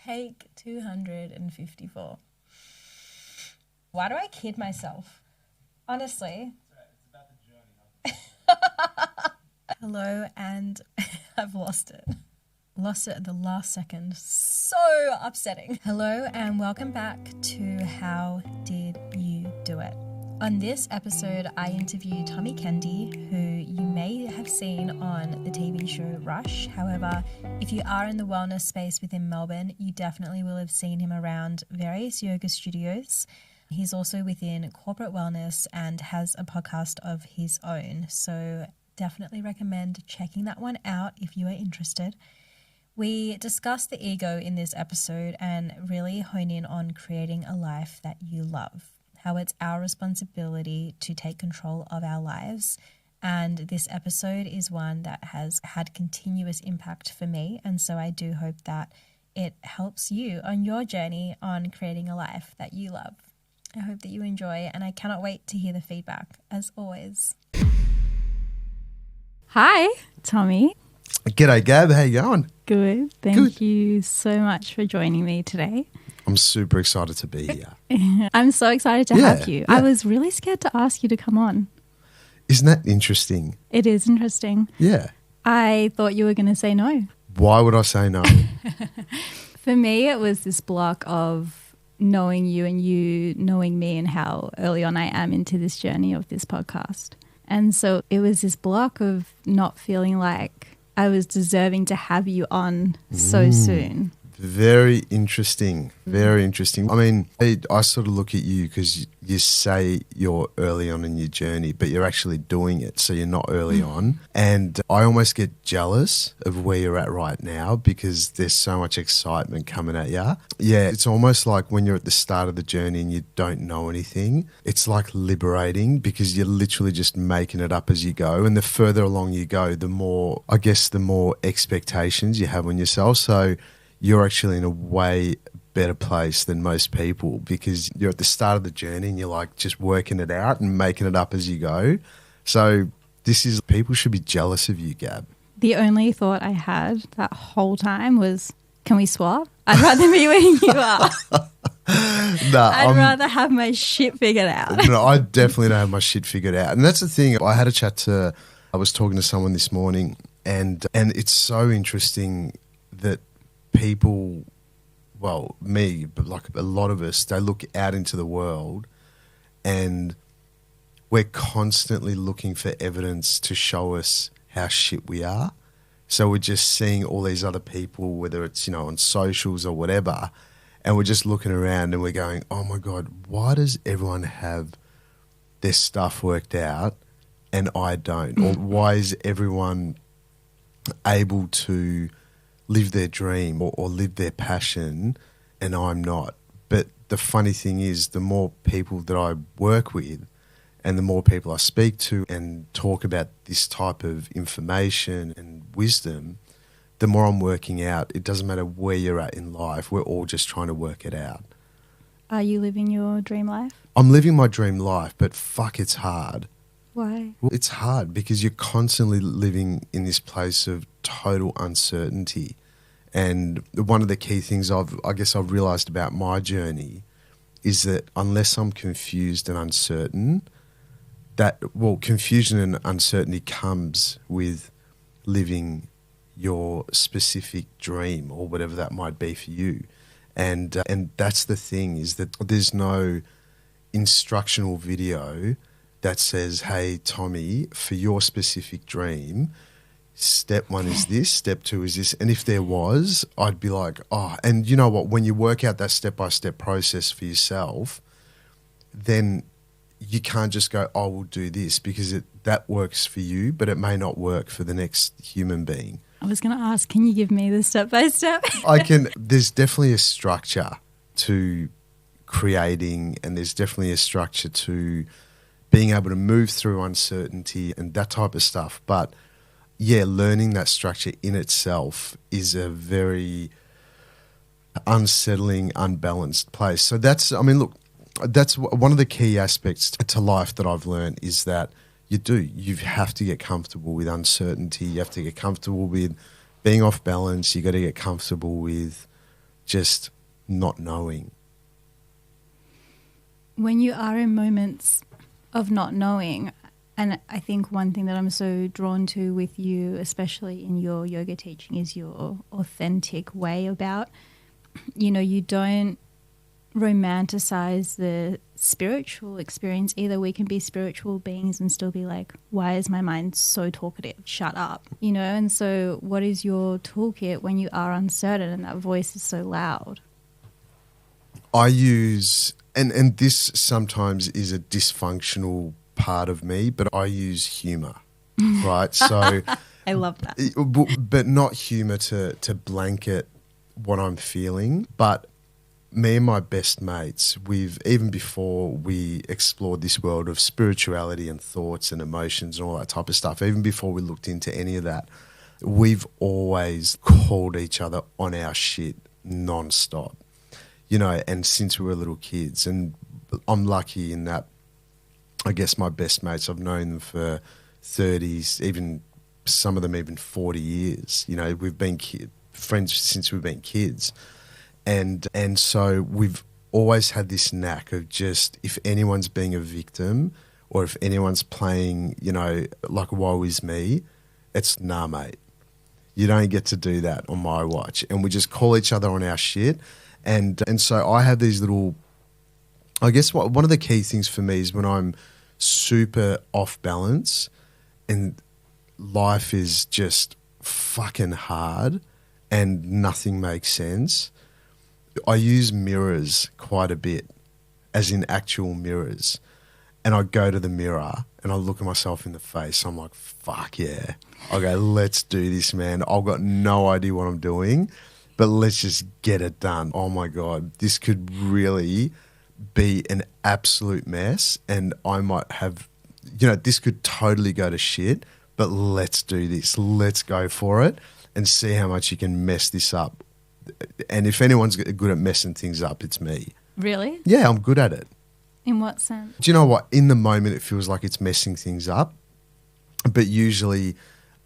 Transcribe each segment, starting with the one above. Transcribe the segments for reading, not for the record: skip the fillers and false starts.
Take 254. Why do I kid myself? Honestly. It's about the journey. Hello, and I've lost it. Lost it at the last second. So upsetting. Hello, and welcome back to How Did You Do It? On this episode, I interview Tommy Kende, who you may have seen on the TV show Rush. However, if you are in the wellness space within Melbourne, you definitely will have seen him around various yoga studios. He's also within corporate wellness and has a podcast of his own. So definitely recommend checking that one out if you are interested. We discuss the ego in this episode and really hone in on creating a life that you love. How it's our responsibility to take control of our lives. And this episode is one that has had continuous impact for me. And so I do hope that it helps you on your journey on creating a life that you love. I hope that you enjoy, and I cannot wait to hear the feedback, as always. Hi, Tommy. G'day, Gab. How you going? Good. Thank you so much for joining me today. I'm super excited to be here. I'm so excited to have you. I was really scared to ask you to come on. Isn't that interesting? It is interesting. Yeah. I thought you were going to say no. Why would I say no? For me, it was this block of knowing you and you knowing me and how early on I am into this journey of this podcast. And so it was this block of not feeling like I was deserving to have you on so soon. Very interesting. Very interesting. I mean, I sort of look at you because you say you're early on in your journey, but you're actually doing it, so you're not early on. And I almost get jealous of where you're at right now because there's so much excitement coming at you. Yeah, it's almost like when you're at the start of the journey and you don't know anything, it's like liberating because you're literally just making it up as you go. And the further along you go, the more, I guess, the more expectations you have on yourself. So you're actually in a way better place than most people because you're at the start of the journey and you're like just working it out and making it up as you go. So people should be jealous of you, Gab. The only thought I had that whole time was, can we swap? I'd rather be where you are. I'd rather have my shit figured out. No, I definitely don't have my shit figured out. And that's the thing. I was talking to someone this morning and it's so interesting that people, well, me, but like a lot of us, they look out into the world and we're constantly looking for evidence to show us how shit we are. So we're just seeing all these other people, whether it's, on socials or whatever, and we're just looking around and we're going, oh my God, why does everyone have their stuff worked out and I don't? Or why is everyone able to live their dream or live their passion and I'm not? But the funny thing is, the more people that I work with and the more people I speak to and talk about this type of information and wisdom, the more I'm working out. It doesn't matter where you're at in life. We're all just trying to work it out. Are you living your dream life? I'm living my dream life, but fuck, it's hard. Why? Well, it's hard because you're constantly living in this place of total uncertainty. And one of the key things I've realised about my journey is that unless I'm confused and uncertain, confusion and uncertainty comes with living your specific dream or whatever that might be for you. And that's the thing, is that there's no instructional video that says, hey, Tommy, for your specific dream, step one is this, step two is this. And if there was, I'd be like, oh, and you know what? When you work out that step-by-step process for yourself, then you can't just go, oh, we'll do this, because that works for you, but it may not work for the next human being. I was going to ask, can you give me the step-by-step? There's definitely a structure to creating, and there's definitely a structure to being able to move through uncertainty and that type of stuff. But yeah, learning that structure in itself is a very unsettling, unbalanced place. So that's one of the key aspects to life that I've learned, is that you have to get comfortable with uncertainty. You have to get comfortable with being off balance. You got to get comfortable with just not knowing. When you are in moments of not knowing, and I think one thing that I'm so drawn to with you, especially in your yoga teaching, is your authentic way about, you don't romanticize the spiritual experience either. We can be spiritual beings and still be like, why is my mind so talkative? Shut up. And so what is your toolkit when you are uncertain and that voice is so loud? I use, and this sometimes is a dysfunctional part of me, but I use humor, right? So I love that. But not humor to blanket what I'm feeling, but me and my best mates, even before we explored this world of spirituality and thoughts and emotions and all that type of stuff, even before we looked into any of that, we've always called each other on our shit nonstop, and since we were little kids. And I'm lucky in that, I guess my best mates, I've known them for 30s, even some of them even 40 years. We've been friends since we've been kids. And so we've always had this knack of just, if anyone's being a victim or if anyone's playing, like woe is me, it's nah, mate. You don't get to do that on my watch. And we just call each other on our shit. And so I have these little, I guess one of the key things for me is when I'm super off balance and life is just fucking hard and nothing makes sense, I use mirrors quite a bit, as in actual mirrors. And I go to the mirror and I look at myself in the face. I'm like, fuck yeah. Okay, let's do this, man. I've got no idea what I'm doing, but let's just get it done. Oh my God, this could really be an absolute mess, and I might have, this could totally go to shit, but let's do this. Let's go for it and see how much you can mess this up. And if anyone's good at messing things up, it's me. Really? Yeah, I'm good at it. In what sense? Do you know what? In the moment, it feels like it's messing things up. But usually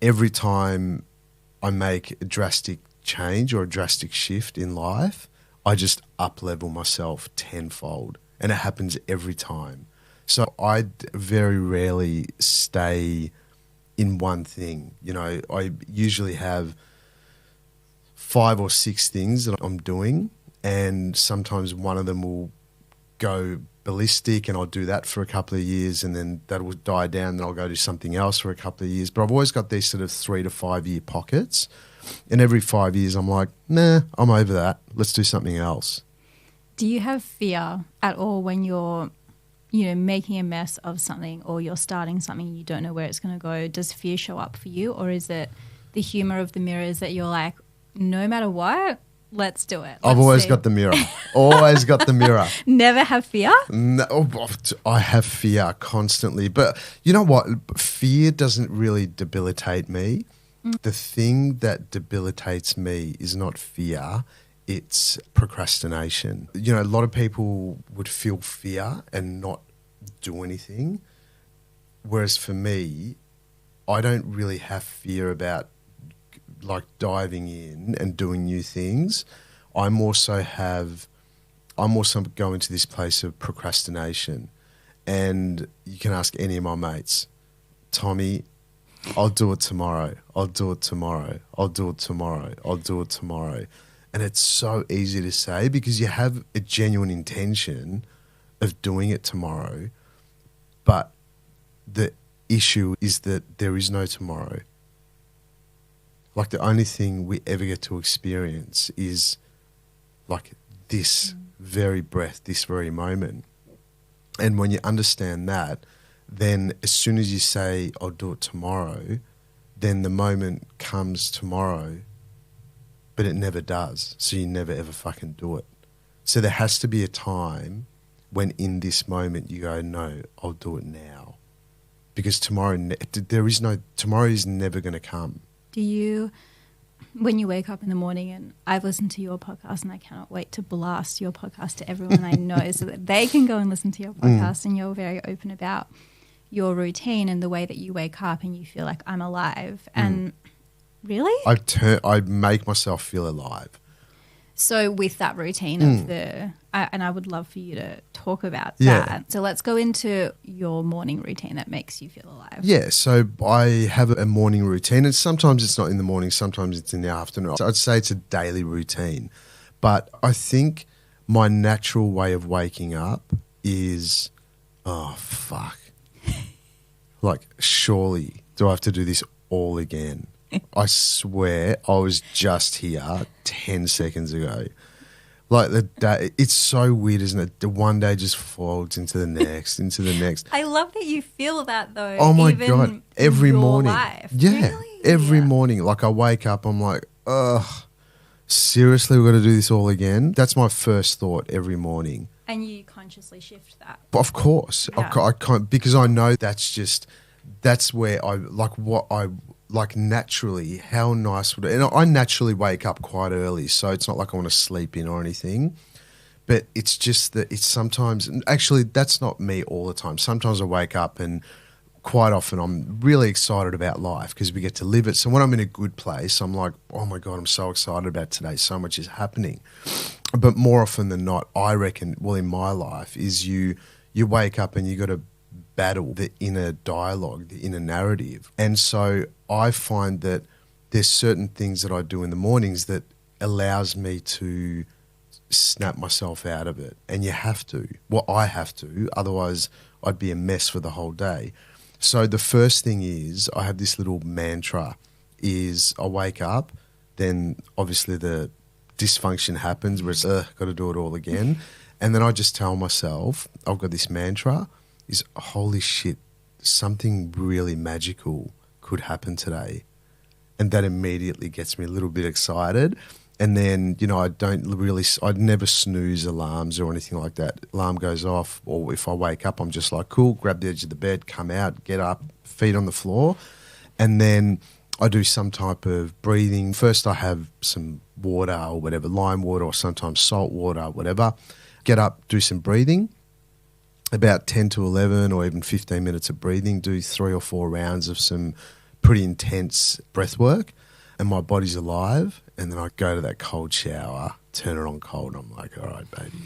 every time I make a drastic change or a drastic shift in life, I just up-level myself tenfold. And it happens every time. So I very rarely stay in one thing. I usually have 5 or 6 things that I'm doing, and sometimes one of them will go ballistic and I'll do that for a couple of years, and then that will die down and I'll go do something else for a couple of years. But I've always got these sort of 3 to 5 year pockets, and every 5 years I'm like, nah, I'm over that. Let's do something else. Do you have fear at all when you're, making a mess of something, or you're starting something and you don't know where it's going to go? Does fear show up for you, or is it the humor of the mirrors that you're like, no matter what, let's do it? I've always got the mirror. Always got the mirror. Never have fear? No, I have fear constantly. But you know what? Fear doesn't really debilitate me. The thing that debilitates me is not fear, it's procrastination. A lot of people would feel fear and not do anything. Whereas for me, I don't really have fear about like diving in and doing new things. I'm also going to this place of procrastination. And you can ask any of my mates, Tommy, I'll do it tomorrow. I'll do it tomorrow. I'll do it tomorrow. I'll do it tomorrow. And it's so easy to say because you have a genuine intention of doing it tomorrow. But the issue is that there is no tomorrow. Like the only thing we ever get to experience is like this very breath, this very moment. And when you understand that, then as soon as you say, I'll do it tomorrow, then the moment comes tomorrow, but it never does. So you never ever fucking do it. So there has to be a time when in this moment you go, no, I'll do it now. Because tomorrow is never going to come. Do you, when you wake up in the morning, and I've listened to your podcast and I cannot wait to blast your podcast to everyone I know so that they can go and listen to your podcast, and you're very open about your routine and the way that you wake up and you feel like I'm alive. And really? I make myself feel alive. So with that routine of and I would love for you to talk about that. So let's go into your morning routine that makes you feel alive. Yeah, so I have a morning routine, and sometimes it's not in the morning, sometimes it's in the afternoon. So I'd say it's a daily routine. But I think my natural way of waking up is, oh, fuck. Like, surely do I have to do this all again? I swear I was just here 10 seconds ago. Like the day, it's so weird, isn't it? The one day just folds into the next, into the next. I love that you feel that though. Oh my even God, every in your morning. Life. Yeah, really? every morning. Like I wake up, I'm like, ugh, seriously, we've got to do this all again? That's my first thought every morning. And you consciously shift that. But of course, Yeah. I can't, because I know that's where I, like what I, like naturally, how nice would it, and I naturally wake up quite early, so it's not like I want to sleep in or anything, but it's just that it's sometimes, actually that's not me all the time. Sometimes I wake up and quite often I'm really excited about life because we get to live it. So when I'm in a good place, I'm like, oh my God, I'm so excited about today. So much is happening. But more often than not, I reckon, well, in my life is you wake up and you got to battle the inner dialogue, the inner narrative. And so I find that there's certain things that I do in the mornings that allows me to snap myself out of it. And you have to. Well, I have to. Otherwise, I'd be a mess for the whole day. So the first thing is I have this little mantra is I wake up, then obviously the dysfunction happens where it's, got to do it all again. And then I just tell myself, I've got this mantra is, holy shit, something really magical could happen today. And that immediately gets me a little bit excited. And then, I'd never snooze alarms or anything like that. Alarm goes off, or if I wake up, I'm just like, cool, grab the edge of the bed, come out, get up, feet on the floor. And then I do some type of breathing. First I have some water or whatever, lime water or sometimes salt water, whatever. Get up, do some breathing. About 10 to 11 or even 15 minutes of breathing, do 3 or 4 rounds of some pretty intense breath work, and my body's alive. And then I go to that cold shower, turn it on cold, and I'm like, all right, baby.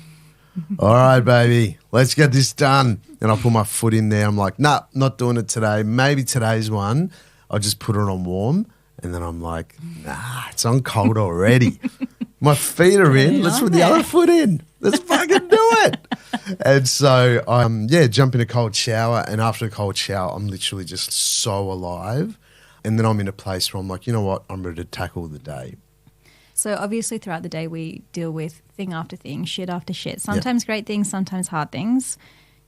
All right, baby, let's get this done. And I put my foot in there. I'm like, nah, not doing it today. Maybe today's one. I'll just put it on warm. And then I'm like, nah, it's on cold already. My feet are in. Let's put the other foot in. Let's fucking do it. And so jump in a cold shower. And after a cold shower, I'm literally just so alive. And then I'm in a place where I'm like, you know what? I'm ready to tackle the day. So obviously throughout the day we deal with thing after thing, shit after shit. Sometimes great things, sometimes hard things.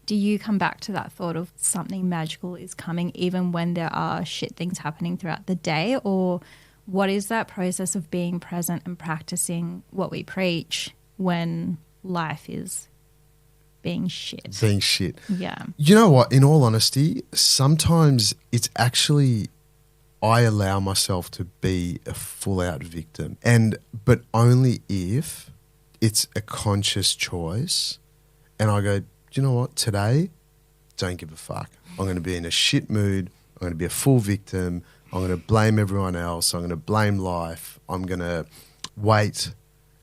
Do you come back to that thought of something magical is coming even when there are shit things happening throughout the day? Or what is that process of being present and practicing what we preach when life is being shit? Being shit. Yeah. You know what? In all honesty, sometimes it's actually I allow myself to be a full-out victim, but only if it's a conscious choice and I go, do you know what, today, don't give a fuck. I'm going to be in a shit mood. I'm going to be a full victim. I'm going to blame everyone else. I'm going to blame life. I'm going to wait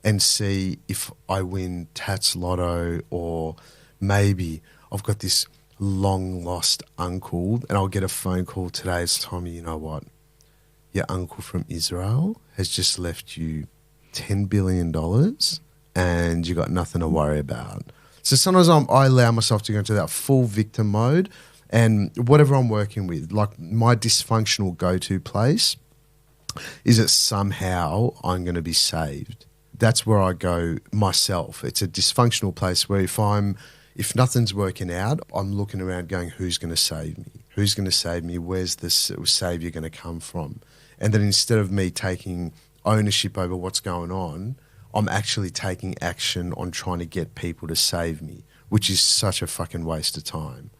and see if I win Tats Lotto, or maybe I've got this long-lost uncle and I'll get a phone call today. It's Tommy, you know what? Your uncle from Israel has just left you $10 billion and you got nothing to worry about. So sometimes I allow myself to go into that full victim mode, and whatever I'm working with, like my dysfunctional go-to place is that somehow I'm going to be saved. That's where I go myself. It's a dysfunctional place where if nothing's working out, I'm looking around going, who's going to save me? Who's going to save me? Where's the savior going to come from? And then instead of me taking ownership over what's going on, I'm actually taking action on trying to get people to save me, which is such a fucking waste of time.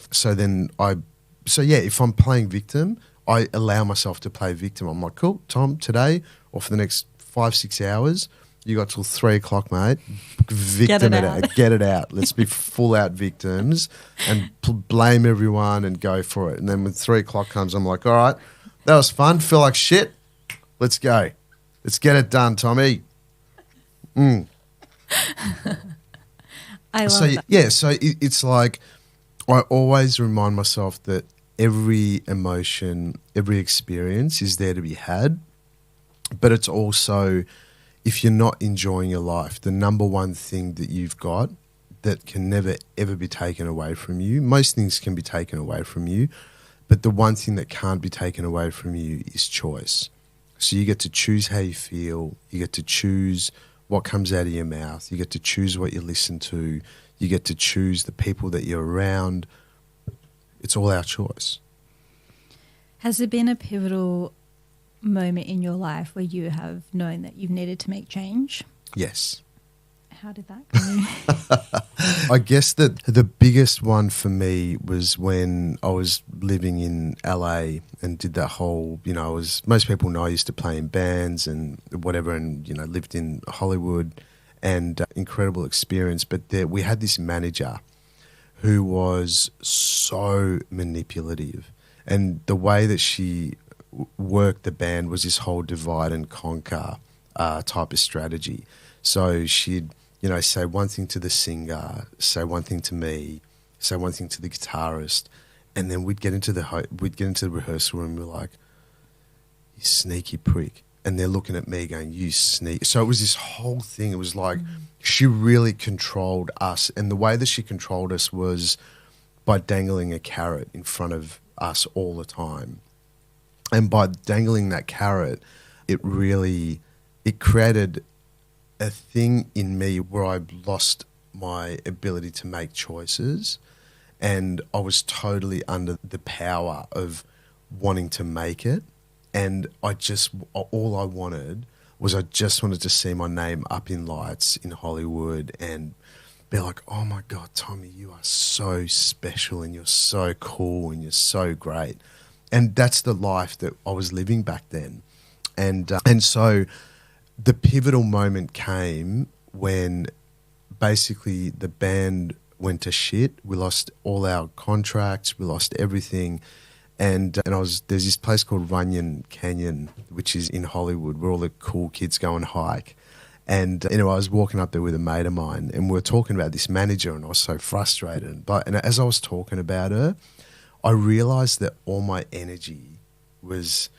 So then if I'm playing victim, I allow myself to play victim. I'm like, cool, Tom, today or for the next 5-6 hours, you got till 3 o'clock, mate. Victim it out. Get it out. Let's be full out victims and blame everyone and go for it. And then when 3 o'clock comes, I'm like, all right, that was fun. Feel like shit. Let's go. Let's get it done, Tommy. I love So that. yeah, so it's like I always remind myself that every emotion, every experience is there to be had, but it's also, if you're not enjoying your life, the number one thing that you've got that can never ever be taken away from you. Most things can be taken away from you, but the one thing that can't be taken away from you is choice. So you get to choose how you feel, you get to choose what comes out of your mouth, you get to choose what you listen to, you get to choose the people that you're around. It's all our choice. Has there been a pivotal moment in your life where you have known that you've needed to make change? Yes. How did that go? I guess that the biggest one for me was when I was living in LA and did that whole, most people know I used to play in bands and whatever, and, lived in Hollywood, and incredible experience. But we had this manager who was so manipulative, and the way that she worked the band was this whole divide and conquer type of strategy. So she'd say one thing to the singer, say one thing to me, say one thing to the guitarist, and then we'd get into the rehearsal room. We're like, "You sneaky prick," and they're looking at me going, "You sneak." So it was this whole thing. It was like she really controlled us, and the way that she controlled us was by dangling a carrot in front of us all the time, and by dangling that carrot, it created a thing in me where I lost my ability to make choices, and I was totally under the power of wanting to make it. And all I wanted to see my name up in lights in Hollywood and be like, "Oh my God, Tommy, you are so special and you're so cool and you're so great." And that's the life that I was living back then. And so the pivotal moment came when basically the band went to shit. We lost all our contracts. We lost everything. And there's this place called Runyon Canyon, which is in Hollywood, where all the cool kids go and hike. And, I was walking up there with a mate of mine, and we were talking about this manager, and I was so frustrated. And as I was talking about her, I realized that all my energy was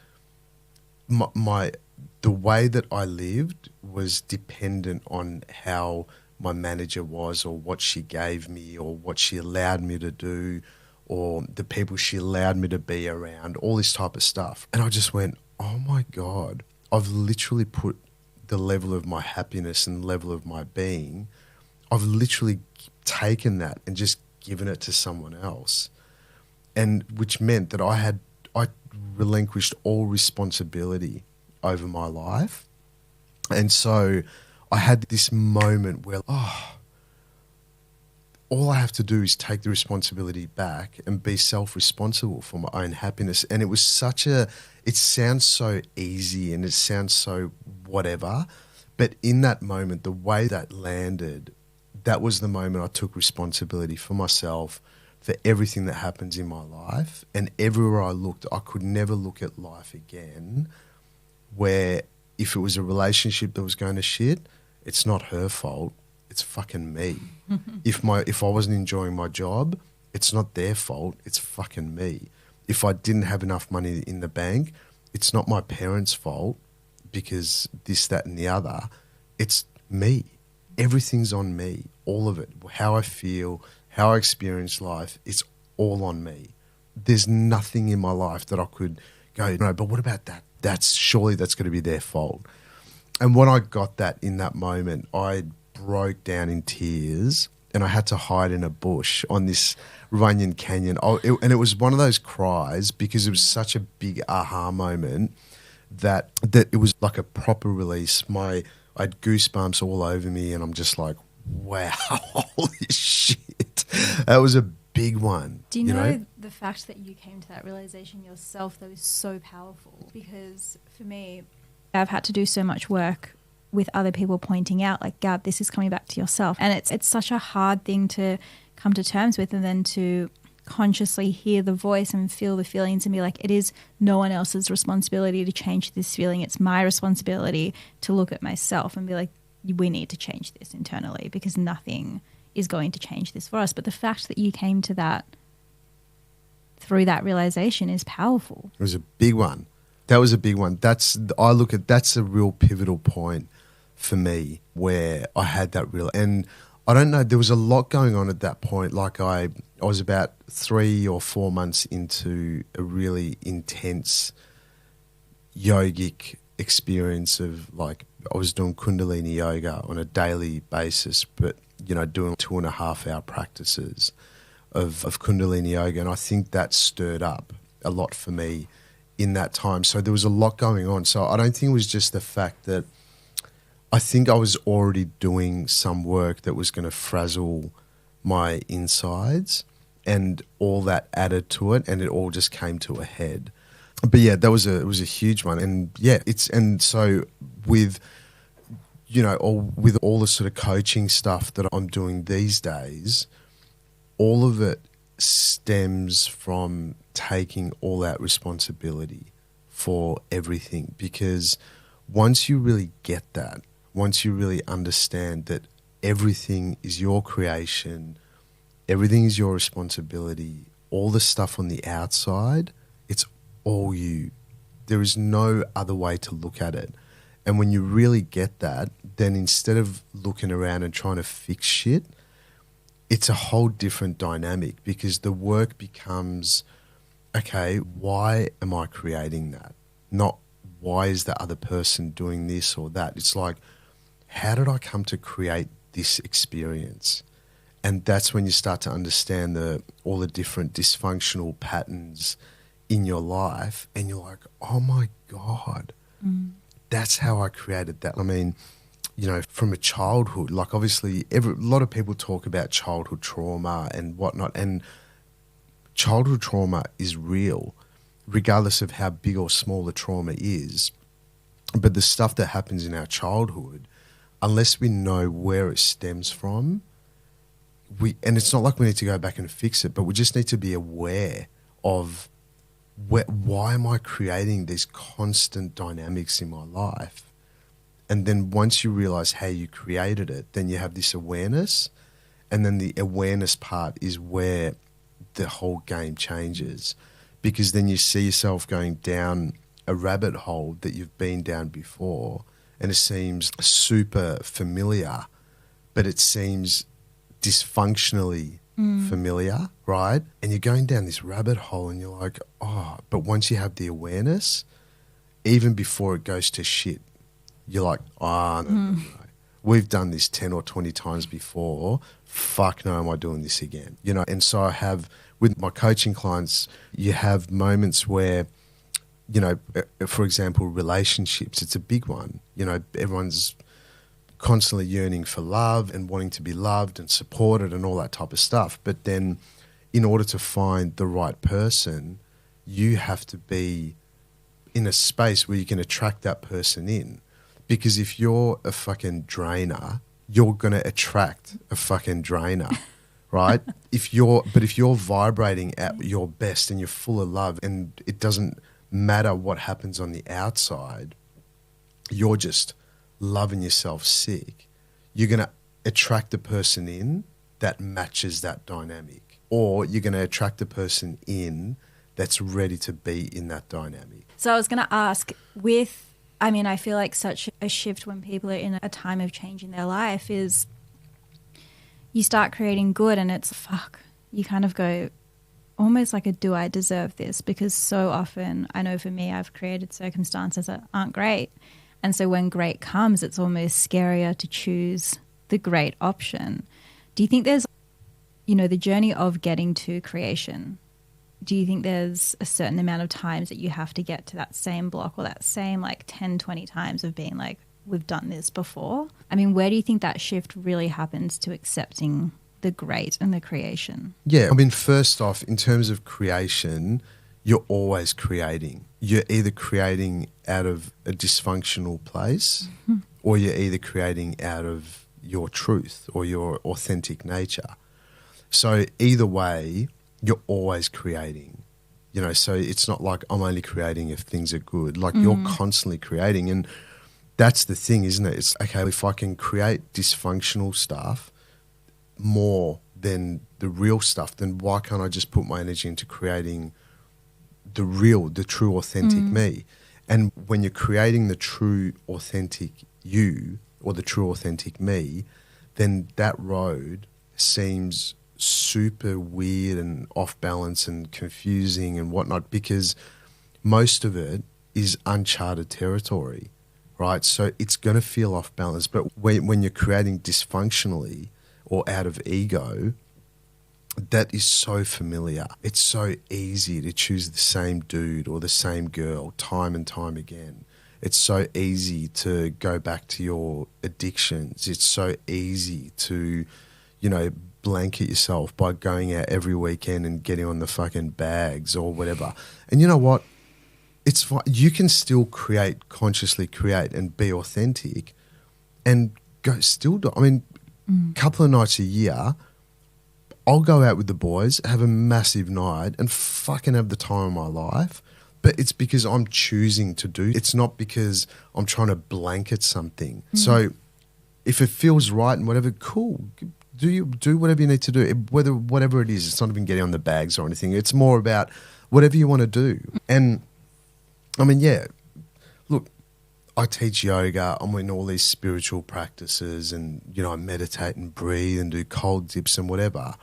the way that I lived was dependent on how my manager was, or what she gave me, or what she allowed me to do, or the people she allowed me to be around, all this type of stuff. And I just went, oh my God, I've literally put the level of my happiness and level of my being, I've literally taken that and just given it to someone else. And which meant that I relinquished all responsibility over my life. And so I had this moment where, all I have to do is take the responsibility back and be self-responsible for my own happiness. And it was it sounds so easy and it sounds so whatever, but in that moment, the way that landed, that was the moment I took responsibility for myself, for everything that happens in my life. And everywhere I looked, I could never look at life again where if it was a relationship that was going to shit, it's not her fault, it's fucking me. If I wasn't enjoying my job, it's not their fault, it's fucking me. If I didn't have enough money in the bank, it's not my parents' fault because this, that and the other. It's me. Everything's on me, all of it. How I feel, how I experience life, it's all on me. There's nothing in my life that I could go, no, but what about that? Surely that's going to be their fault. And when I got that in that moment, I broke down in tears and I had to hide in a bush on this Runyon Canyon. And it was one of those cries because it was such a big aha moment that it was like a proper release. I had goosebumps all over me and I'm just like, wow, holy shit. That was a big one. Do you know the fact that you came to that realization yourself, that was so powerful? Because for me, I've had to do so much work with other people pointing out, like, Gab, this is coming back to yourself. And it's such a hard thing to come to terms with, and then to consciously hear the voice and feel the feelings and be like, it is no one else's responsibility to change this feeling. It's my responsibility to look at myself and be like, we need to change this internally because nothing is going to change this for us. But the fact that you came to that through that realization is powerful. It was a big one. That was a big one. That's a real pivotal point for me where I had that real, and I don't know, there was a lot going on at that point. Like I was about 3 or 4 months into a really intense yogic experience of, like, I was doing Kundalini yoga on a daily basis, but, you know, doing 2.5 hour practices of Kundalini yoga. And I think that stirred up a lot for me in that time. So there was a lot going on. So I don't think it was just the fact that I think I was already doing some work that was going to frazzle my insides, and all that added to it, and it all just came to a head. But yeah, it was a huge one. And yeah, so with, you know, with all the sort of coaching stuff that I'm doing these days, all of it stems from taking all that responsibility for everything. Because once you really get that, once you really understand that everything is your creation, everything is your responsibility, all the stuff on the outside, it's all you. There is no other way to look at it. And when you really get that, then instead of looking around and trying to fix shit, it's a whole different dynamic, because the work becomes, okay, why am I creating that? Not why is the other person doing this or that. It's like, how did I come to create this experience? And that's when you start to understand all the different dysfunctional patterns in your life, and you're like, oh my God, that's how I created that. I mean, you know, from a childhood, like obviously a lot of people talk about childhood trauma and whatnot, and childhood trauma is real, regardless of how big or small the trauma is. But the stuff that happens in our childhood, unless we know where it stems from, and it's not like we need to go back and fix it, but we just need to be aware of why am I creating these constant dynamics in my life? And then once you realize how you created it, then you have this awareness, and then the awareness part is where the whole game changes, because then you see yourself going down a rabbit hole that you've been down before, and it seems super familiar, but it seems dysfunctionally familiar, right? And you're going down this rabbit hole and you're like, oh, but once you have the awareness, even before it goes to shit, you're like, no. We've done this 10 or 20 times before. Fuck no, am I doing this again? You know, and so I have, with my coaching clients, you have moments where, you know, for example, relationships, it's a big one. You know, everyone's constantly yearning for love and wanting to be loved and supported and all that type of stuff. But then in order to find the right person, you have to be in a space where you can attract that person in. Because if you're a fucking drainer, you're going to attract a fucking drainer, right? If you're vibrating at your best and you're full of love, and it doesn't matter what happens on the outside, you're just loving yourself sick, you're going to attract the person in that matches that dynamic, or you're going to attract the person in that's ready to be in that dynamic. So I was going to ask, I feel like such a shift when people are in a time of change in their life is you start creating good, and it's fuck. You kind of go almost like do I deserve this? Because so often, I know for me, I've created circumstances that aren't great. And so when great comes, it's almost scarier to choose the great option. Do you think there's, the journey of getting to creation, do you think there's a certain amount of times that you have to get to that same block, or that same 10, 20 times of being like, we've done this before? I mean, where do you think that shift really happens to accepting the great and the creation? Yeah, first off, in terms of creation, you're always creating. You're either creating out of a dysfunctional place, or you're either creating out of your truth or your authentic nature. So either way, you're always creating, so it's not like I'm only creating if things are good. Like you're constantly creating. And that's the thing, isn't it? It's okay, if I can create dysfunctional stuff more than the real stuff, then why can't I just put my energy into creating the true, authentic me? And when you're creating the true, authentic you or the true, authentic me, then that road seems super weird and off balance and confusing and whatnot, because most of it is uncharted territory, right? So it's going to feel off balance. But when you're creating dysfunctionally or out of ego, that is so familiar. It's so easy to choose the same dude or the same girl time and time again. It's so easy to go back to your addictions. It's so easy to, blanket yourself by going out every weekend and getting on the fucking bags or whatever. And you know what? It's fine. You can still consciously create and be authentic and still do. I mean, a couple of nights a year, I'll go out with the boys, have a massive night and fucking have the time of my life. But it's because I'm choosing to do. It's not because I'm trying to blanket something. So if it feels right and whatever, cool. Do whatever you need to do. Whatever it is, it's not even getting on the bags or anything. It's more about whatever you want to do. And I mean, yeah, look, I teach yoga. I'm in all these spiritual practices and, I meditate and breathe and do cold dips and whatever.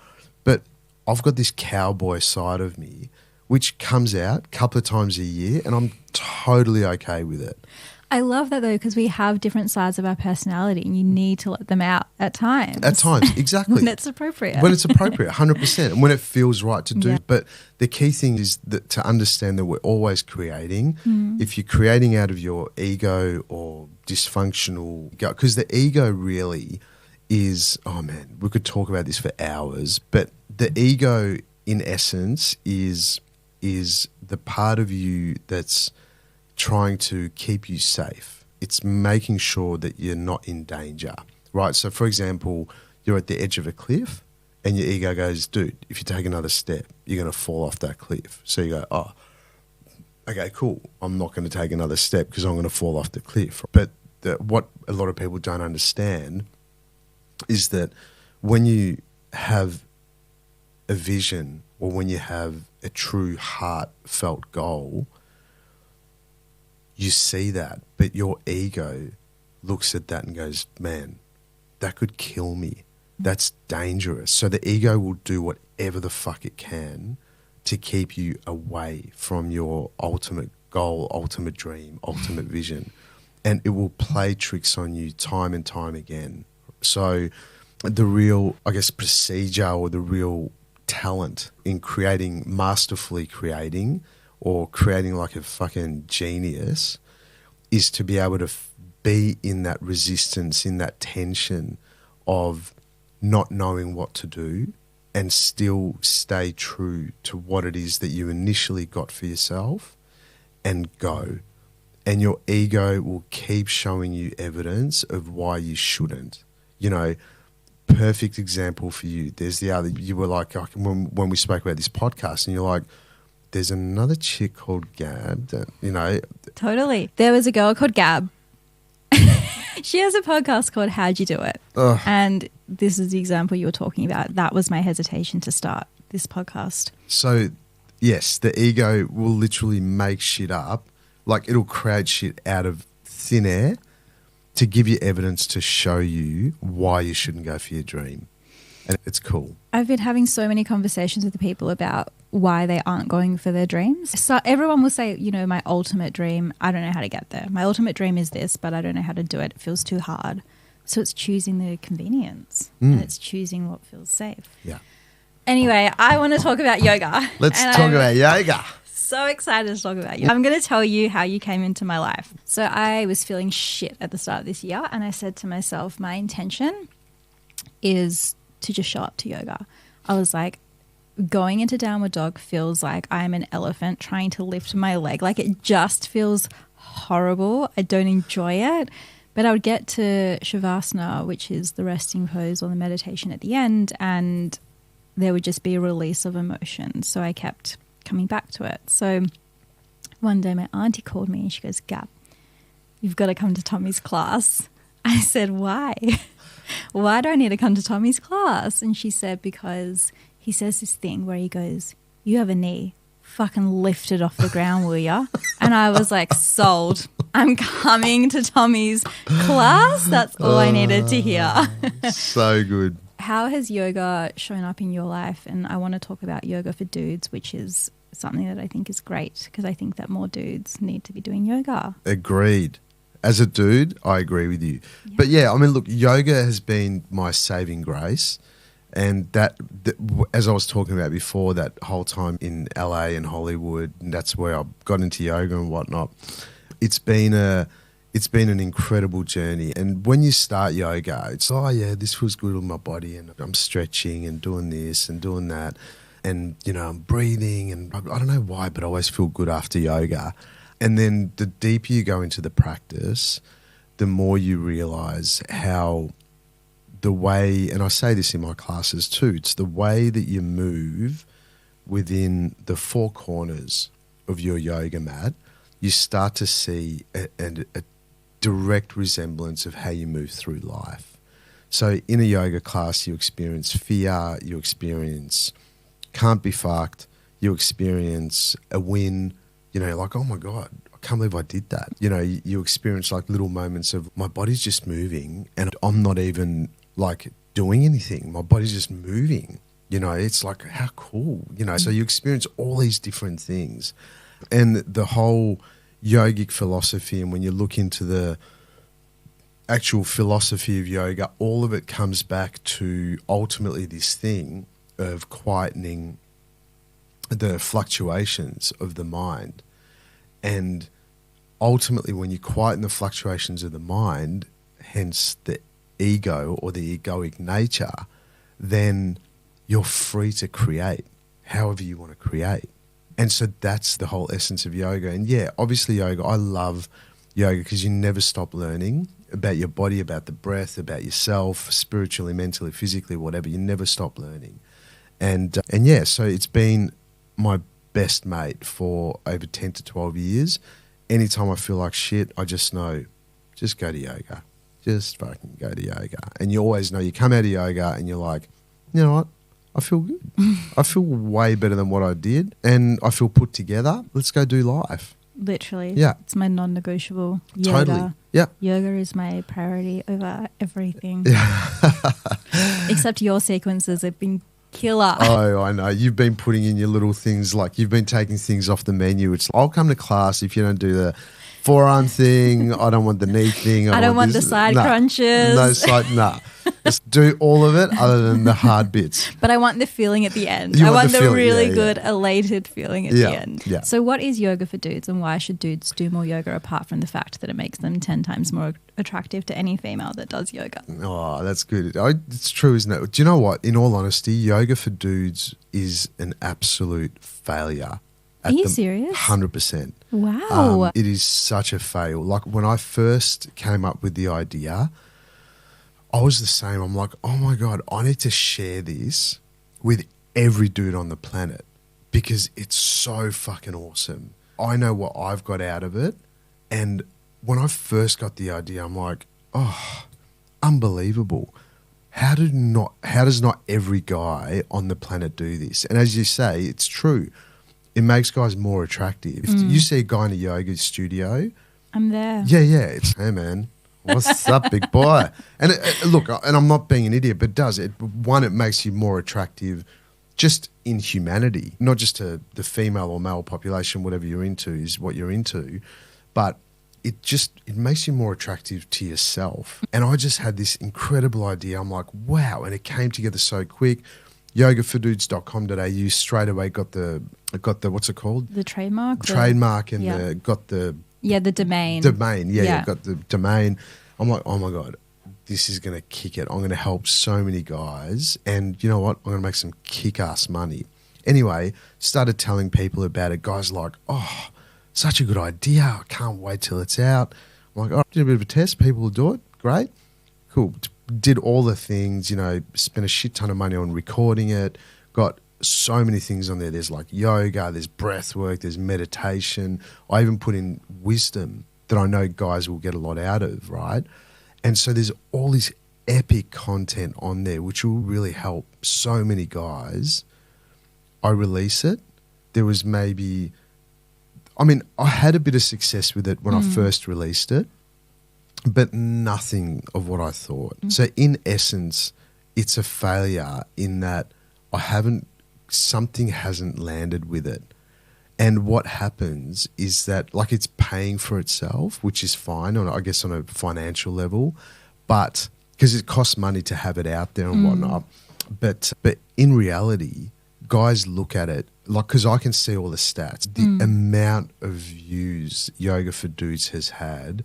But I've got this cowboy side of me which comes out a couple of times a year, and I'm totally okay with it. I love that though, because we have different sides of our personality and you need to let them out at times. At times, exactly. When it's appropriate. When it's appropriate, 100%. And when it feels right to do. Yeah. But the key thing is that to understand that we're always creating. If you're creating out of your ego or dysfunctional, because the ego really is, oh man, we could talk about this for hours, but the ego in essence is the part of you that's trying to keep you safe. It's making sure that you're not in danger, right? So, for example, you're at the edge of a cliff and your ego goes, dude, if you take another step, you're going to fall off that cliff. So you go, oh, okay, cool. I'm not going to take another step because I'm going to fall off the cliff. But what a lot of people don't understand is that when you have a vision or when you have a true heartfelt goal, you see that, but your ego looks at that and goes, man, that could kill me. That's dangerous. So the ego will do whatever the fuck it can to keep you away from your ultimate goal, ultimate dream, ultimate vision. And it will play tricks on you time and time again. So the real, I guess, procedure or the real talent in creating, masterfully creating, or creating like a fucking genius, is to be able to be in that resistance, in that tension of not knowing what to do and still stay true to what it is that you initially got for yourself and go. And your ego will keep showing you evidence of why you shouldn't. Perfect example for you. There's the other, you were like, when we spoke about this podcast, and you're like, there's another chick called Gab that, Totally. There was a girl called Gab. She has a podcast called How'd You Do It? Ugh. And this is the example you were talking about. That was my hesitation to start this podcast. So, yes, the ego will literally make shit up. Like, it'll create shit out of thin air to give you evidence to show you why you shouldn't go for your dream. And it's cool. I've been having so many conversations with people about why they aren't going for their dreams. So everyone will say, my ultimate dream, I don't know how to get there. My ultimate dream is this, but I don't know how to do it. It feels too hard. So it's choosing the convenience and it's choosing what feels safe. Yeah. Anyway, I want to talk about yoga. Let's talk about yoga. So excited to talk about you. I'm going to tell you how you came into my life. So I was feeling shit at the start of this year, and I said to myself, my intention is to just show up to yoga. I was like, going into downward dog feels like I'm an elephant trying to lift my leg. Like, it just feels horrible. I don't enjoy it. But I would get to Shavasana, which is the resting pose or the meditation at the end, and there would just be a release of emotion. So I kept coming back to it. So one day my auntie called me and she goes, Gab, you've got to come to Tommy's class. I said, why? Why do I need to come to Tommy's class? And she said, because he says this thing where he goes, you have a knee. Fucking lift it off the ground, will ya? And I was like, sold. I'm coming to Tommy's class. That's all I needed to hear. So good. How has yoga shown up in your life? And I want to talk about yoga for dudes, which is something that I think is great because I think that more dudes need to be doing yoga. Agreed. As a dude, I agree with you. Yeah. But yeah, I mean, look, yoga has been my saving grace. And that, as I was talking about before, that whole time in LA and Hollywood, and that's where I got into yoga and whatnot. It's been an incredible journey. And when you start yoga, it's, oh yeah, this feels good on my body, and I'm stretching and doing this and doing that. And, you know, I'm breathing, and I don't know why, but I always feel good after yoga. And then the deeper you go into the practice, the more you realize how the way, and I say this in my classes too, it's the way that you move within the four corners of your yoga mat, you start to see a direct resemblance of how you move through life. So in a yoga class, you experience fear, you experience can't be fucked, you experience a win, you know, like, oh my God, I can't believe I did that. You know, you experience like little moments of my body's just moving and I'm not even like doing anything. My body's just moving. You know, it's like, how cool, you know. So you experience all these different things. And the whole yogic philosophy, and when you look into the actual philosophy of yoga, all of it comes back to ultimately this thing of quietening the fluctuations of the mind. And ultimately when you quieten the fluctuations of the mind, hence the ego or the egoic nature, then you're free to create however you want to create. And so that's the whole essence of yoga. And yeah, obviously yoga, I love yoga because you never stop learning about your body, about the breath, about yourself, spiritually, mentally, physically, whatever. You never stop learning. And yeah, so it's been my best mate for over 10 to 12 years. Anytime I feel like shit, I just know, just go to yoga. Just fucking go to yoga. And you always know, you come out of yoga and you're like, you know what? I feel good. I feel way better than what I did. And I feel put together. Let's go do life. Literally. Yeah. It's my non-negotiable. Yoga. Totally. Yeah. Yoga is my priority over everything. Except your sequences have been killer. Oh, I know. You've been putting in your little things, like you've been taking things off the menu. It's like, I'll come to class if you don't do the forearm thing. I don't want the knee thing. I don't want the side crunches. No side, nah. Just do all of it other than the hard bits. But I want the feeling at the end. I want the feeling, really good, elated feeling at the end. Yeah. So what is yoga for dudes, and why should dudes do more yoga apart from the fact that it makes them 10 times more attractive to any female that does yoga? Oh, that's good. It's true, isn't it? Do you know what? In all honesty, yoga for dudes is an absolute failure. Are you serious? 100%. Wow. It is such a fail. Like when I first came up with the idea, I was the same. I'm like, oh my God, I need to share this with every dude on the planet because it's so fucking awesome. I know what I've got out of it. And when I first got the idea, I'm like, oh, unbelievable. How does not every guy on the planet do this? And as you say, it's true. It makes guys more attractive. If you see a guy in a yoga studio, I'm there. Yeah. It's, hey man, what's up, big boy? And look, and I'm not being an idiot, but does it? One, it makes you more attractive just in humanity, not just to the female or male population, whatever you're into is what you're into, but it makes you more attractive to yourself. And I just had this incredible idea. I'm like, wow. And it came together so quick. yogafordudes.com.au straight away got the what's it called? The trademark? Trademark and got the... Yeah, the domain. Domain, yeah, got the domain. I'm like, oh my God, this is going to kick it. I'm going to help so many guys. And you know what? I'm going to make some kick-ass money. Anyway, started telling people about it. Guys like, oh, such a good idea. I can't wait till it's out. I'm like, oh, did a bit of a test. People will do it. Great. Cool. Did all the things, you know, spent a shit ton of money on recording it. Got so many things on there. There's like yoga, there's breath work, there's meditation. I even put in wisdom that I know guys will get a lot out of, right? And so there's all this epic content on there which will really help so many guys. I release it. There was maybe, I had a bit of success with it when I first released it, but nothing of what I thought. So in essence, it's a failure in that something hasn't landed with it. And what happens is that, like, it's paying for itself, which is fine, I guess, on a financial level, but because it costs money to have it out there and whatnot. But in reality, guys look at it, like, because I can see all the stats, the amount of views Yoga for Dudes has had.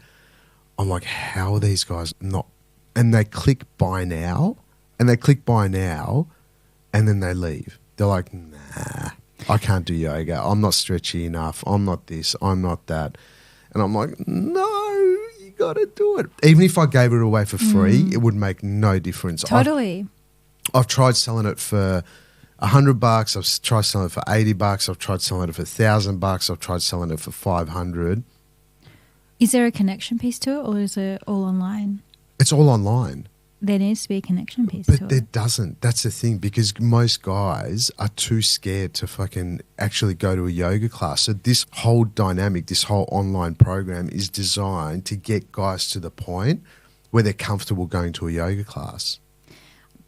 I'm like, how are these guys not? And they click buy now, and then they leave. They're like, nah, I can't do yoga. I'm not stretchy enough. I'm not this. I'm not that. And I'm like, no, you got to do it. Even if I gave it away for free, it would make no difference. Totally. I've tried selling it for $100. I've tried selling it for $80. I've tried selling it for $1,000. I've tried selling it for $500. Is there a connection piece to it, or is it all online? It's all online. There needs to be a connection piece to it. But there doesn't. That's the thing, because most guys are too scared to fucking actually go to a yoga class. So this whole dynamic, this whole online program is designed to get guys to the point where they're comfortable going to a yoga class.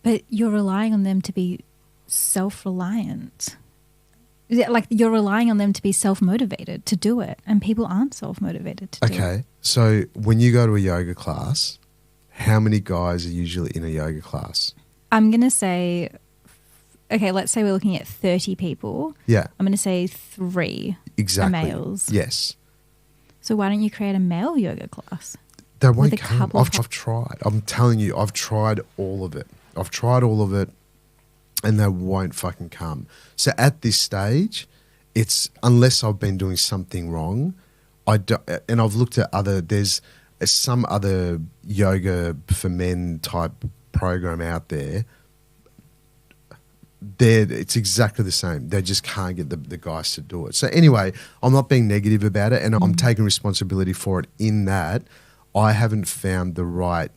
But you're relying on them to be self-reliant. Like, you're relying on them to be self-motivated to do it, and people aren't self-motivated to do it. Okay, so when you go to a yoga class, how many guys are usually in a yoga class? I'm going to say, okay, let's say we're looking at 30 people. Yeah. I'm going to say 3 exactly. are males. Yes. So why don't you create a male yoga class? They won't come. I've tried. I'm telling you, I've tried all of it. And they won't fucking come. So at this stage, it's, unless I've been doing something wrong, and I've looked at there's some other yoga for men type program out there. It's exactly the same. They just can't get the guys to do it. So anyway, I'm not being negative about it, and I'm taking responsibility for it in that I haven't found the right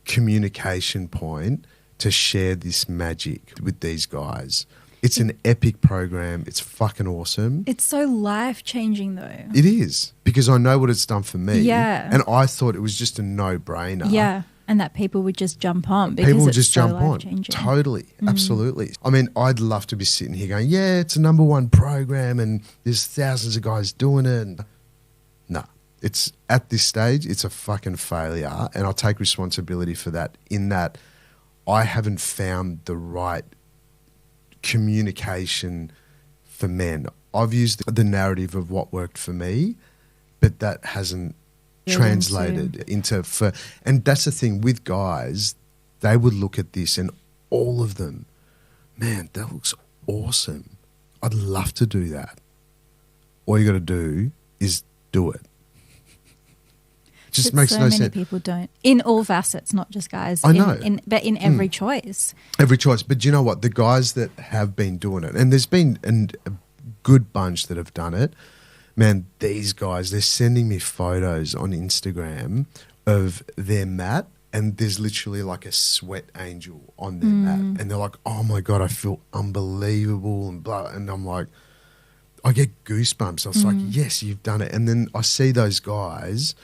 communication point to share this magic with these guys. It's an epic program. It's fucking awesome. It's so life-changing though. It is, because I know what it's done for me. Yeah. And I thought it was just a no-brainer. Yeah. And that people would just jump on because people would it's just so jump on. life-changing. Totally. Absolutely. I mean, I'd love to be sitting here going, yeah, it's a number one program and there's thousands of guys doing it. And no, it's at this stage, it's a fucking failure. And I'll take responsibility for that, in that I haven't found the right communication for men. I've used the narrative of what worked for me, but that hasn't translated into and that's the thing with guys. They would look at this and all of them, man, that looks awesome. I'd love to do that. All you got to do is do it. Just makes no sense. So many people don't. In all facets, not just guys. I know. But in every choice. Every choice. But you know what? The guys that have been doing it, and there's been a good bunch that have done it, man, these guys, they're sending me photos on Instagram of their mat, and there's literally like a sweat angel on their mat. And they're like, oh my God, I feel unbelievable and blah. And I'm like, I get goosebumps. I was like, yes, you've done it. And then I see those guys,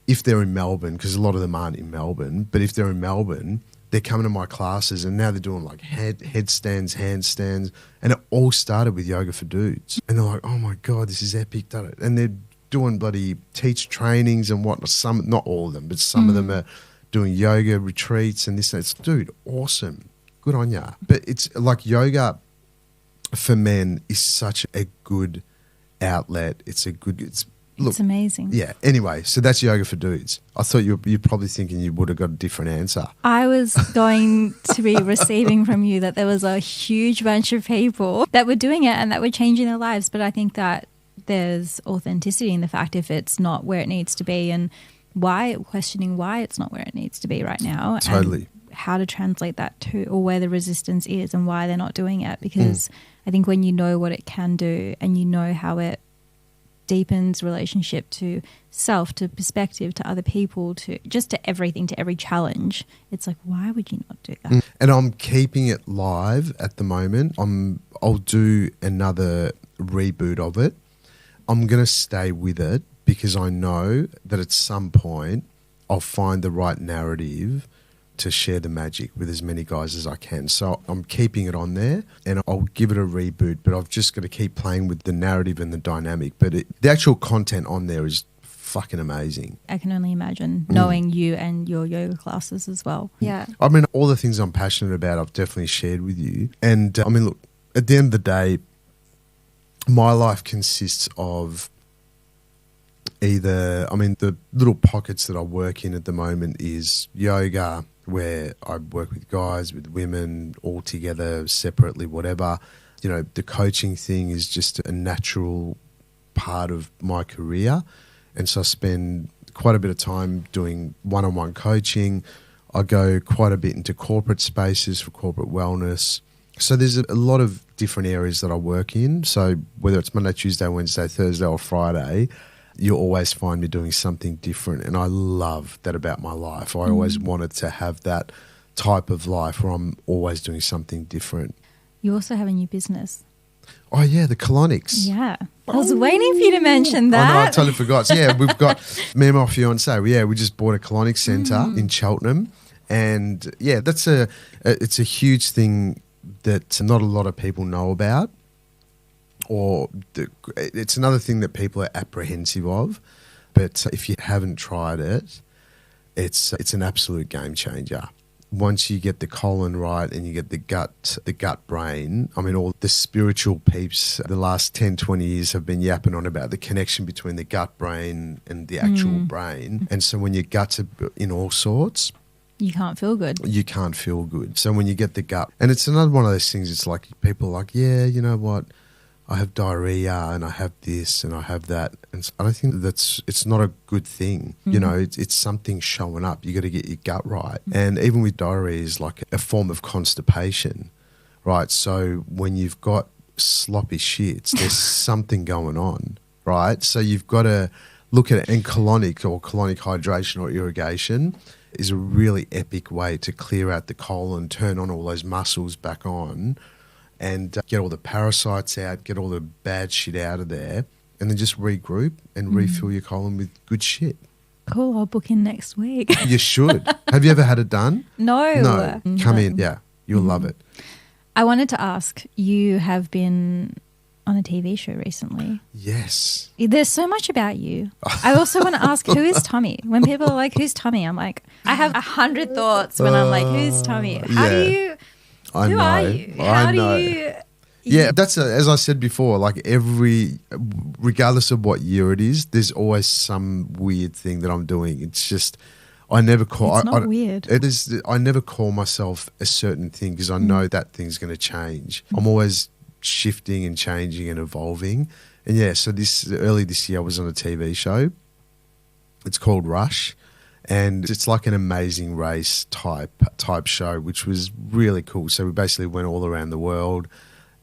if they're in Melbourne, because a lot of them aren't in Melbourne, but if they're in Melbourne, they're coming to my classes and now they're doing like headstands, handstands, and it all started with Yoga for Dudes. And they're like, oh my God, this is epic. And they're doing bloody teach trainings and whatnot. Some, not all of them, but some of them are doing yoga retreats and this and that. Dude, awesome. Good on ya. But it's like yoga for men is such a good outlet. It's amazing. Yeah. Anyway, so that's Yoga for Dudes. I thought you're probably thinking you would have got a different answer. I was going to be receiving from you that there was a huge bunch of people that were doing it and that were changing their lives. But I think that there's authenticity in the fact if it's not where it needs to be, and questioning why it's not where it needs to be right now. Totally. And how to translate that to, or where the resistance is and why they're not doing it. Because I think when you know what it can do and you know how it deepens relationship to self, to perspective, to other people, to just to everything, to every challenge. It's like, why would you not do that? And I'm keeping it live at the moment. I'll do another reboot of it. I'm going to stay with it because I know that at some point I'll find the right narrative to share the magic with as many guys as I can. So I'm keeping it on there and I'll give it a reboot, but I've just got to keep playing with the narrative and the dynamic. But the actual content on there is fucking amazing. I can only imagine knowing you and your yoga classes as well. Yeah. I mean, all the things I'm passionate about, I've definitely shared with you. And I mean, look, at the end of the day, my life consists of the little pockets that I work in at the moment is yoga, where I work with guys, with women, all together, separately, whatever. You know, the coaching thing is just a natural part of my career. And so I spend quite a bit of time doing one-on-one coaching. I go quite a bit into corporate spaces for corporate wellness. So there's a lot of different areas that I work in. So whether it's Monday, Tuesday, Wednesday, Thursday or Friday, you'll always find me doing something different. And I love that about my life. I always wanted to have that type of life where I'm always doing something different. You also have a new business. Oh, yeah, the colonics. Yeah. I was waiting for you to mention that. I know, I totally forgot. So, yeah, we've got me and my fiance. We just bought a colonics centre in Cheltenham. And, yeah, it's a huge thing that not a lot of people know about. It's another thing that people are apprehensive of, but if you haven't tried it, it's an absolute game changer. Once you get the colon right and you get the gut brain, I mean, all the spiritual peeps the last 10, 20 years have been yapping on about the connection between the gut brain and the actual brain. And so when your guts are in all sorts, you can't feel good. You can't feel good. So when you get the gut, and it's another one of those things, it's like people are like, yeah, you know what? I have diarrhea and I have this and I have that. And I don't think it's not a good thing. You know, it's something showing up. You got to get your gut right. And even with diarrhea is like a form of constipation, right? So when you've got sloppy shits, there's something going on, right? So you've got to look at it. And colonic hydration or irrigation is a really epic way to clear out the colon, turn on all those muscles back on, and get all the parasites out, get all the bad shit out of there, and then just regroup and refill your colon with good shit. Cool, I'll book in next week. You should. Have you ever had it done? No. Come in. Yeah, you'll love it. I wanted to ask, you have been on a TV show recently. Yes. There's so much about you. I also want to ask, who is Tommy? When people are like, who's Tommy? I'm like, I have 100 thoughts when I'm like, who's Tommy? How do you... Who are you? How do you... Yeah, that's as I said before, like regardless of what year it is, there's always some weird thing that I'm doing. It's just, I never call... It's not weird. It is. I never call myself a certain thing because I know that thing's going to change. I'm always shifting and changing and evolving. And yeah, so early this year I was on a TV show. It's called Rush. And it's like an Amazing Race type show, which was really cool. So we basically went all around the world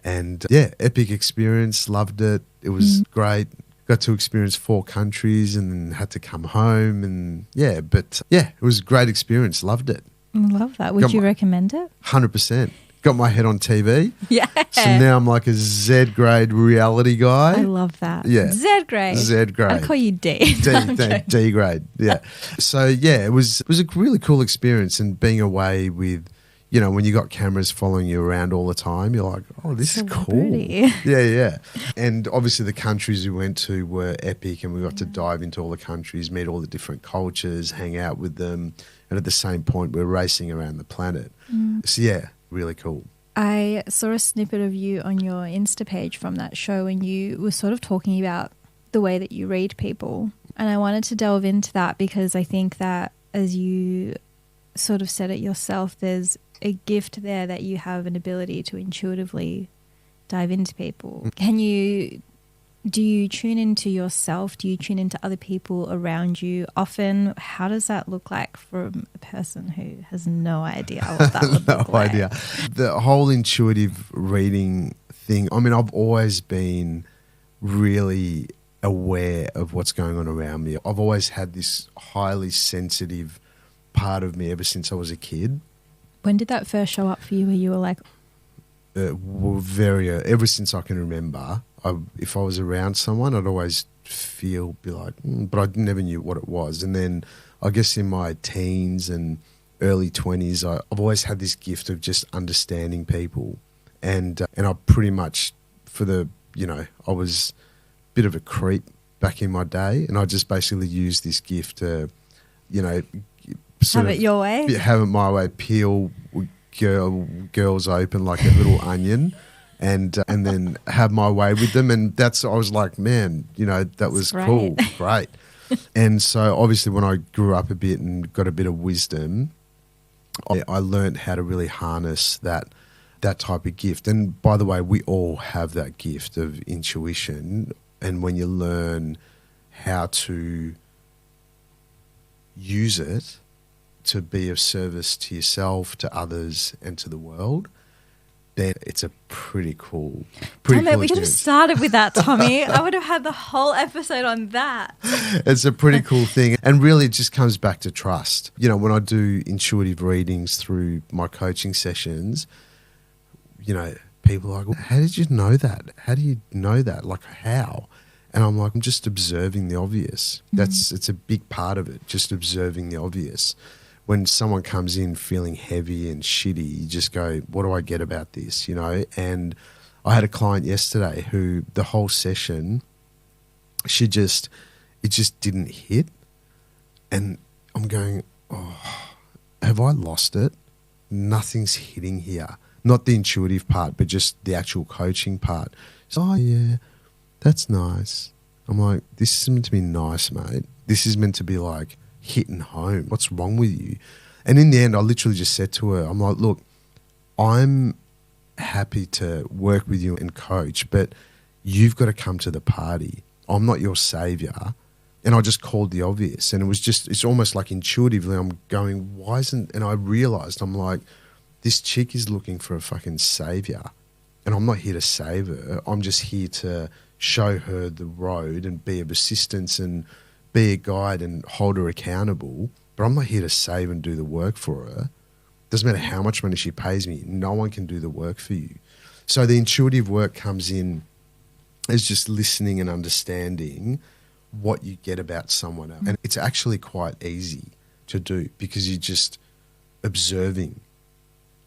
and yeah, epic experience, loved it. It was great. Got to experience 4 countries and then had to come home and yeah, but yeah, it was a great experience. Loved it. Love that. Would you recommend it? 100%. Got my head on TV. Yeah. So now I'm like a Z grade reality guy. I love that. Yeah. Z grade. Z grade. I call you D. D grade. Yeah. So yeah, it was a really cool experience, and being away with, you know, when you got cameras following you around all the time, you're like, oh, this is cool. Yeah. And obviously the countries we went to were epic, and we got to dive into all the countries, meet all the different cultures, hang out with them, and at the same point we're racing around the planet. So yeah, really cool. I saw a snippet of you on your Insta page from that show, and you were sort of talking about the way that you read people. And I wanted to delve into that because I think that, as you sort of said it yourself, there's a gift there that you have an ability to intuitively dive into people. Do you tune into yourself? Do you tune into other people around you often? How does that look like from a person who has no idea what that would look like? No idea. The whole intuitive reading thing, I mean, I've always been really aware of what's going on around me. I've always had this highly sensitive part of me ever since I was a kid. When did that first show up for you where you were like... ever since I can remember, if I was around someone, I'd always be like, but I never knew what it was. And then I guess in my teens and early 20s, I've always had this gift of just understanding people. And I pretty much, I was a bit of a creep back in my day, and I just basically used this gift to, have it your way? Have it my way, peel girls open like a little onion and then have my way with them. And I was like, man, that was cool. Great. And so obviously when I grew up a bit and got a bit of wisdom, I learned how to really harness that type of gift. And by the way, we all have that gift of intuition. And when you learn how to use it to be of service to yourself, to others, and to the world, then it's a pretty cool we could have started with that, Tommy. I would have had the whole episode on that. It's a pretty cool thing. And really it just comes back to trust. When I do intuitive readings through my coaching sessions, people are like, well, how did you know that? How do you know that? Like, how? And I'm like, I'm just observing the obvious. It's a big part of it, just observing the obvious. When someone comes in feeling heavy and shitty, you just go, what do I get about this, And I had a client yesterday who the whole session, it just didn't hit. And I'm going, have I lost it? Nothing's hitting here. Not the intuitive part, but just the actual coaching part. So, yeah, that's nice. I'm like, this is meant to be nice, mate. This is meant to be like hitting home. What's wrong with you? And in the end, I literally just said to her, I'm like, look, I'm happy to work with you and coach, but you've got to come to the party. I'm not your savior. And I just called the obvious. And it's almost like intuitively I'm going, and I realized, I'm like, this chick is looking for a fucking savior. And I'm not here to save her. I'm just here to show her the road and be of assistance and be a guide and hold her accountable. But I'm not here to save and do the work for her. Doesn't matter how much money she pays me. No one can do the work for you. So the intuitive work comes in as just listening and understanding what you get about someone else. And it's actually quite easy to do because you're just observing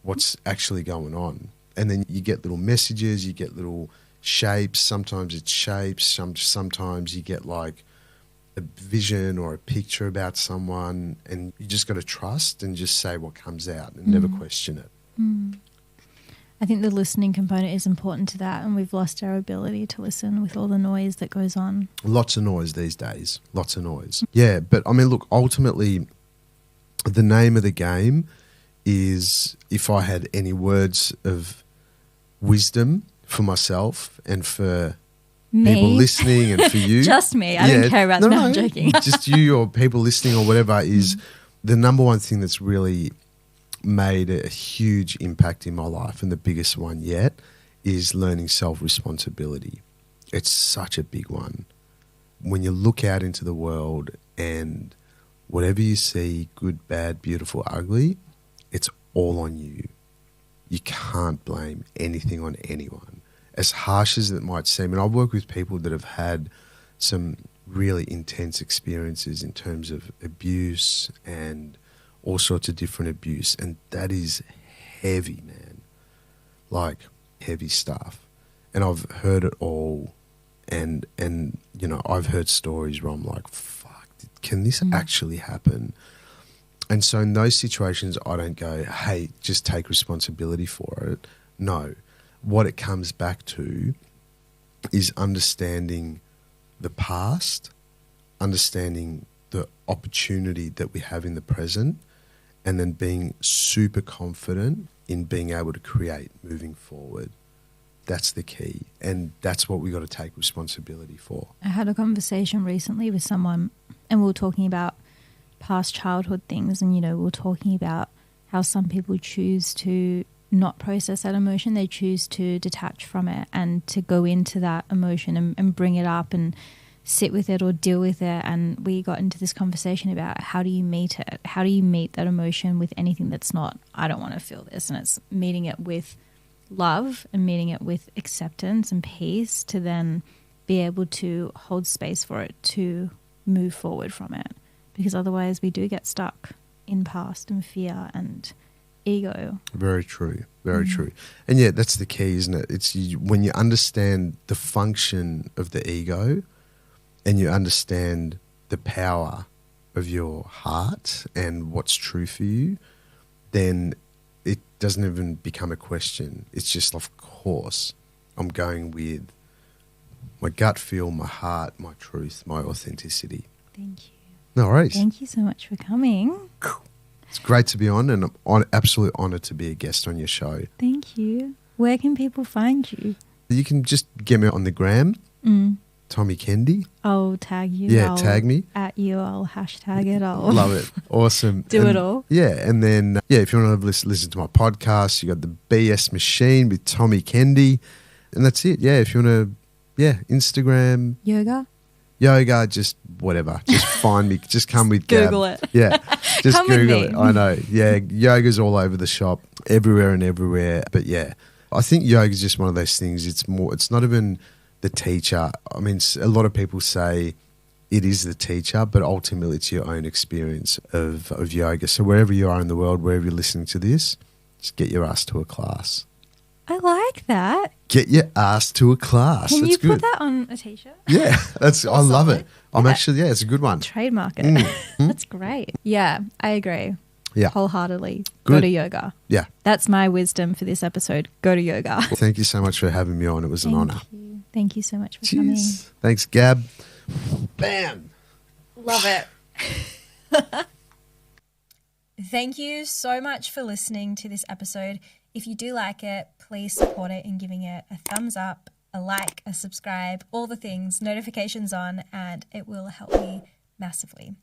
what's actually going on. And then you get little messages, you get little shapes. Sometimes it's shapes. Sometimes you get like a vision or a picture about someone, and you just got to trust and just say what comes out and never question it. I think the listening component is important to that, and we've lost our ability to listen with all the noise that goes on. Lots of noise these days. Lots of noise. Yeah, but I mean, look, ultimately the name of the game is, if I had any words of wisdom for myself and for people listening and for you. Just me. I don't care about that. No, I'm joking. Just you or people listening or whatever is the number one thing that's really made a huge impact in my life, and the biggest one yet is learning self-responsibility. It's such a big one. When you look out into the world and whatever you see, good, bad, beautiful, ugly, it's all on you. You can't blame anything on anyone. As harsh as it might seem, and I've worked with people that have had some really intense experiences in terms of abuse and all sorts of different abuse, and that is heavy, man. Like, heavy stuff. And I've heard it all, and you know, I've heard stories where I'm like, fuck, can this actually happen? And so in those situations, I don't go, hey, just take responsibility for it. No. What it comes back to is understanding the past, understanding the opportunity that we have in the present, and then being super confident in being able to create moving forward. That's the key. And that's what we got to take responsibility for. I had a conversation recently with someone, and we were talking about past childhood things, and, you know, we were talking about how some people choose to not process that emotion. They choose to detach from it and to go into that emotion and bring it up and sit with it or deal with it. And we got into this conversation about how do you meet it? How do you meet that emotion with anything that's not, I don't want to feel this? And it's meeting it with love and meeting it with acceptance and peace to then be able to hold space for it to move forward from it. Because otherwise we do get stuck in past and fear and ego. Very true. Very true. And yeah, that's the key, isn't it? It's when you understand the function of the ego and you understand the power of your heart and what's true for you, then it doesn't even become a question. It's just, of course, I'm going with my gut feel, my heart, my truth, my authenticity. Thank you. No worries. Thank you so much for coming. It's great to be on, and I'm absolutely honoured to be a guest on your show. Thank you. Where can people find you? You can just get me on the gram, Tommy Kende. I'll tag you. Yeah, I'll tag me. At you. I'll hashtag it. I'll Love it. Awesome. do it all. Yeah, and then, if you want to listen to my podcast, you got the BS Machine with Tommy Kende, and that's it. Yeah, if you want to, Instagram. Yoga, just whatever. Just find me. Just come with Gab. Google it. Yeah, just Come with Google me. it. I know. Yeah, yoga's all over the shop, everywhere and everywhere. But yeah, I think yoga is just one of those things. It's not even the teacher. I mean, a lot of people say it is the teacher, but ultimately it's your own experience of yoga. So wherever you are in the world, wherever you're listening to this, just get your ass to a class. I like that. Get your ass to a class. Can That's you good. put that on a t-shirt? Yeah, I love it. I'm actually, it's a good one. Trademark it. That's great. Yeah, I agree. Yeah. Wholeheartedly. Good. Go to yoga. Yeah. That's my wisdom for this episode. Go to yoga. Thank you so much for having me on. It was an honour. Thank you so much for coming. Cheers. Thanks, Gab. Bam. Love it. Thank you so much for listening to this episode. If you do like it, please support it in giving it a thumbs up, a like, a subscribe, all the things, notifications on, and it will help me massively.